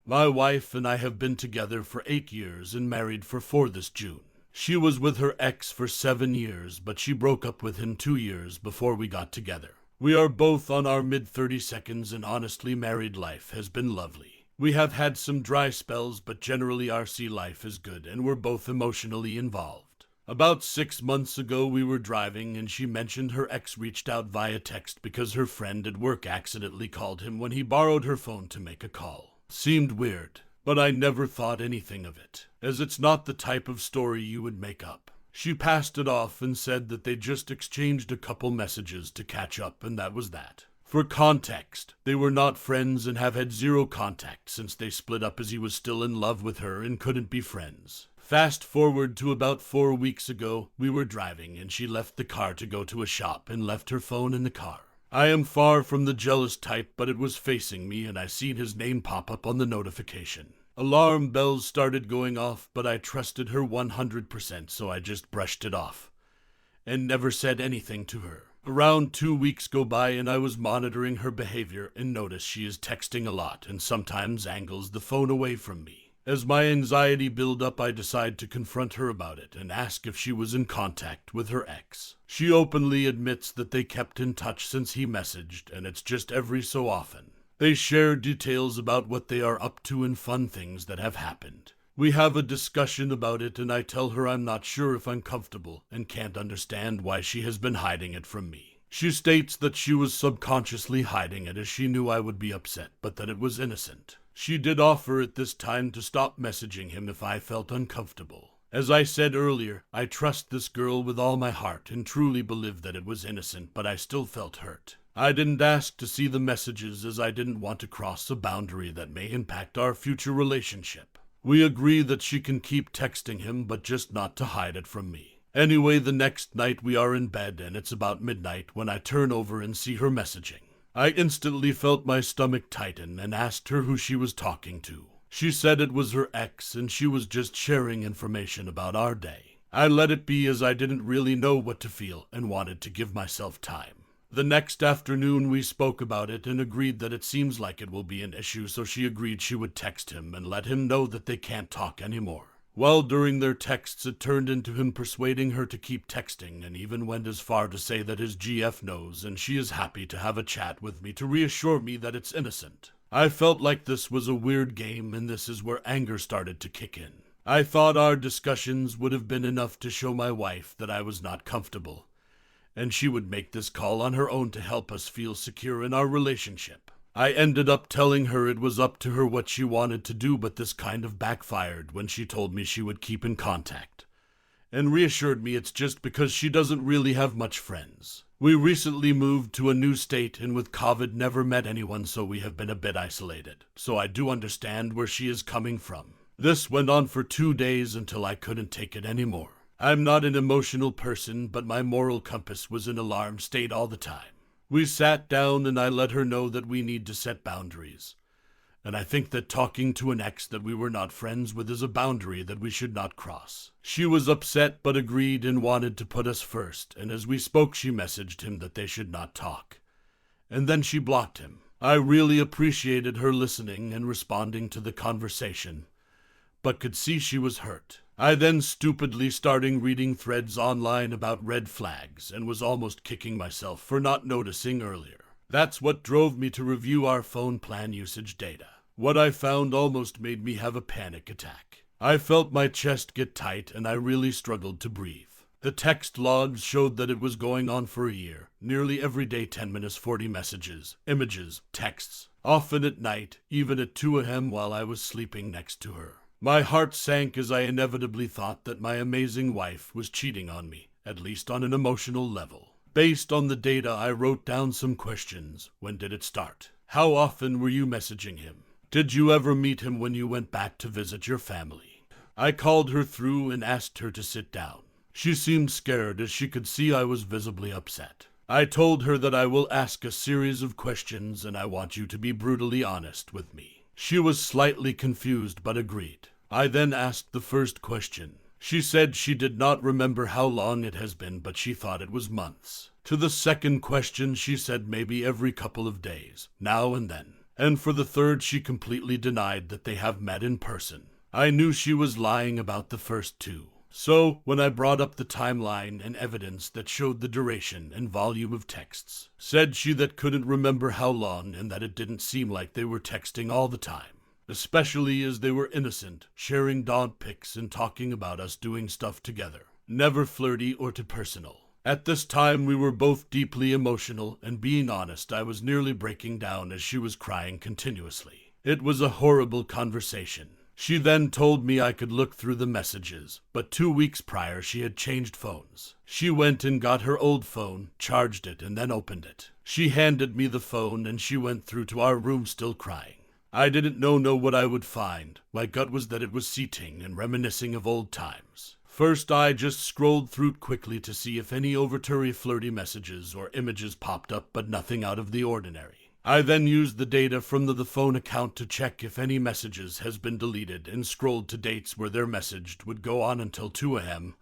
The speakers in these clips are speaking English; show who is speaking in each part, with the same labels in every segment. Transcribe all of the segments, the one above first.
Speaker 1: My wife and I have been together for 8 years and married for 4 this June. She was with her ex for 7 years, but she broke up with him 2 years before we got together. We are both on our mid-32s and honestly married life has been lovely. We have had some dry spells, but generally our sea life is good and we're both emotionally involved. About 6 months ago we were driving and she mentioned her ex reached out via text because her friend at work accidentally called him when he borrowed her phone to make a call. Seemed weird, but I never thought anything of it, as it's not the type of story you would make up. She passed it off and said that they just exchanged a couple messages to catch up and that was that. For context, they were not friends and have had 0 contact since they split up as he was still in love with her and couldn't be friends. Fast forward to about 4 weeks ago, we were driving and she left the car to go to a shop and left her phone in the car. I am far from the jealous type, but it was facing me and I seen his name pop up on the notification. Alarm bells started going off, but I trusted her 100%, so I just brushed it off and never said anything to her. Around 2 weeks go by and I was monitoring her behavior and noticed she is texting a lot and sometimes angles the phone away from me. As my anxiety built up, I decided to confront her about it and ask if she was in contact with her ex. She openly admits that they kept in touch since he messaged, and it's just every so often. They share details about what they are up to and fun things that have happened. We have a discussion about it and I tell her I'm not sure if I'm comfortable and can't understand why she has been hiding it from me. She states that she was subconsciously hiding it as she knew I would be upset, but that it was innocent. She did offer at this time to stop messaging him if I felt uncomfortable. As I said earlier, I trust this girl with all my heart and truly believe that it was innocent, but I still felt hurt. I didn't ask to see the messages as I didn't want to cross a boundary that may impact our future relationship. We agree that she can keep texting him, but just not to hide it from me. Anyway, the next night we are in bed and it's about midnight when I turn over and see her messaging. I instantly felt my stomach tighten and asked her who she was talking to. She said it was her ex and she was just sharing information about our day. I let it be as I didn't really know what to feel and wanted to give myself time. The next afternoon we spoke about it and agreed that it seems like it will be an issue, so she agreed she would text him and let him know that they can't talk anymore. Well, during their texts it turned into him persuading her to keep texting and even went as far to say that his GF knows and she is happy to have a chat with me to reassure me that it's innocent. I felt like this was a weird game and this is where anger started to kick in. I thought our discussions would have been enough to show my wife that I was not comfortable, and she would make this call on her own to help us feel secure in our relationship. I ended up telling her it was up to her what she wanted to do, but this kind of backfired when she told me she would keep in contact and reassured me it's just because she doesn't really have much friends. We recently moved to a new state and with COVID never met anyone, so we have been a bit isolated. So I do understand where she is coming from. This went on for 2 days until I couldn't take it anymore. I'm not an emotional person, but my moral compass was in alarm state all the time. We sat down and I let her know that we need to set boundaries. And I think that talking to an ex that we were not friends with is a boundary that we should not cross. She was upset but agreed and wanted to put us first, and as we spoke she messaged him that they should not talk. And then she blocked him. I really appreciated her listening and responding to the conversation, but could see she was hurt. I then stupidly started reading threads online about red flags and was almost kicking myself for not noticing earlier. That's what drove me to review our phone plan usage data. What I found almost made me have a panic attack. I felt my chest get tight and I really struggled to breathe. The text logs showed that it was going on for a year, nearly every day 10 minutes 40 messages, images, texts, often at night, even at 2 a.m. while I was sleeping next to her. My heart sank as I inevitably thought that my amazing wife was cheating on me, at least on an emotional level. Based on the data, I wrote down some questions. When did it start? How often were you messaging him? Did you ever meet him when you went back to visit your family? I called her through and asked her to sit down. She seemed scared as she could see I was visibly upset. I told her that I will ask a series of questions and I want you to be brutally honest with me. She was slightly confused but agreed. I then asked the first question. She said she did not remember how long it has been, but she thought it was months. To the second question, she said maybe every couple of days, now and then. And for the third, she completely denied that they have met in person. I knew she was lying about the first two. So, when I brought up the timeline and evidence that showed the duration and volume of texts, said she that couldn't remember how long and that it didn't seem like they were texting all the time. Especially as they were innocent, sharing dog pics and talking about us doing stuff together. Never flirty or too personal. At this time, we were both deeply emotional, and being honest, I was nearly breaking down as she was crying continuously. It was a horrible conversation. She then told me I could look through the messages, but 2 weeks prior she had changed phones. She went and got her old phone, charged it, and then opened it. She handed me the phone, and she went through to our room still crying. I didn't know what I would find. My gut was that it was seating and reminiscing of old times. First, I just scrolled through quickly to see if any overtly flirty messages or images popped up, but nothing out of the ordinary. I then used the data from the phone account to check if any messages has been deleted and scrolled to dates where their message would go on until 2 a.m.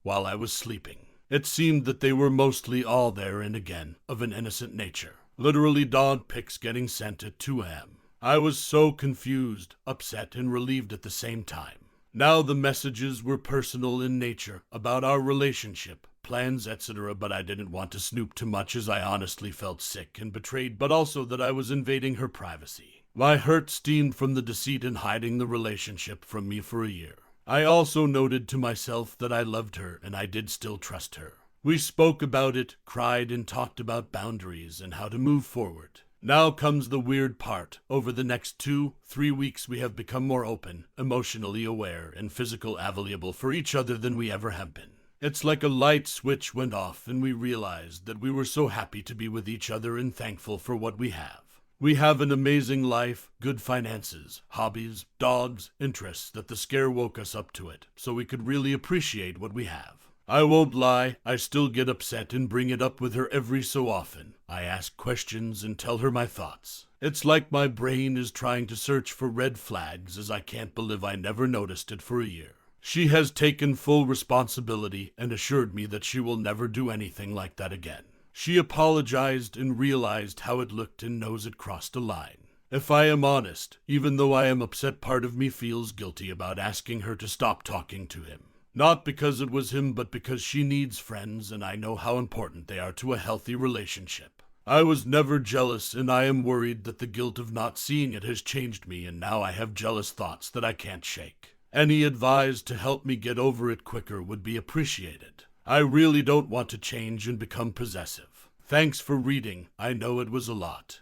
Speaker 1: while I was sleeping. It seemed that they were mostly all there and again of an innocent nature. Literally dog pics getting sent at 2 a.m. I was so confused, upset, and relieved at the same time. Now the messages were personal in nature, about our relationship, plans, etc., but I didn't want to snoop too much as I honestly felt sick and betrayed, but also that I was invading her privacy. My hurt steamed from the deceit in hiding the relationship from me for a year. I also noted to myself that I loved her and I did still trust her. We spoke about it, cried, and talked about boundaries and how to move forward. Now comes the weird part. Over the next 2-3 weeks we have become more open, emotionally aware, and physically available for each other than we ever have been. It's like a light switch went off and we realized that we were so happy to be with each other and thankful for what we have. We have an amazing life, good finances, hobbies, dogs, interests that the scare woke us up to it, so we could really appreciate what we have. I won't lie, I still get upset and bring it up with her every so often. I ask questions and tell her my thoughts. It's like my brain is trying to search for red flags as I can't believe I never noticed it for a year. She has taken full responsibility and assured me that she will never do anything like that again. She apologized and realized how it looked and knows it crossed a line. If I am honest, even though I am upset, part of me feels guilty about asking her to stop talking to him. Not because it was him, but because she needs friends, and I know how important they are to a healthy relationship. I was never jealous, and I am worried that the guilt of not seeing it has changed me, and now I have jealous thoughts that I can't shake. Any advice to help me get over it quicker would be appreciated. I really don't want to change and become possessive. Thanks for reading. I know it was a lot.